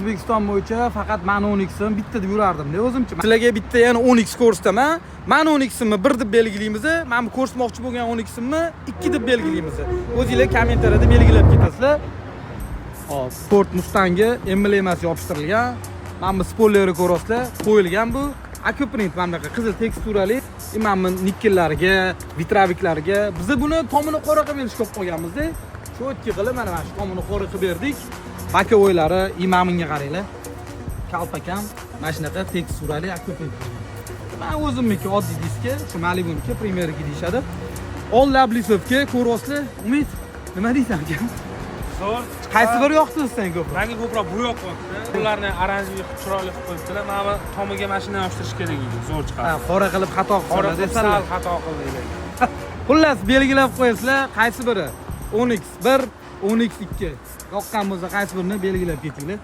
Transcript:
O'zbekiston bo'yicha faqat man 10x'im bitta deb yurardim-da o'zimcha. Sizlarga bitta yana 10x ko'rsataman. Man 10x'imni 1 deb belgilaymiz, men bu ko'rsatmoqchi bo'lgan 10x'imni 2 deb belgilaymiz. O'zingizlar kommentariyada belgilab ketasizlar. Hop, Ford Mustang'i emblemasi yopishtirilgan. Mana bu spoilerni ko'rasizlar, qo'yilgan bu. Akuprint mana bunaqa qizil teksturali, mana bu nikkellariga, vitraviklariga biz buni tomini qora qilib berish ko'p qolganmiz-da. Cho'tki qilib mana shu tomini qora qilib berdik. Bakovoylari imaminga qaranglar. Kalpakam, mana shunaqa teksturali akuprint. Men o'zimniki oddiy diska, shu Malibuniki Premier'ga deyshadi. Old Lablisovga ko'ryapsizlar. Umid, nima deysan aka? Zo'r. Qaysi biri yoqdi sen ko'proq? Menga ko'proq bu yoqyapti. Ularni aranjiga chiroyli qilib qo'yibdilar. Mana bu tomiga mashina yopishtirish kerak edi. Zo'r chiqadi. Ha, qora qilib xato Qora qilib sal xato qildik. Xullas, belgilab qo'yasizlar, qaysi biri? 10x1, 10x2. Yoqqan bo'lsa qaysi birini belgilab ketinglar.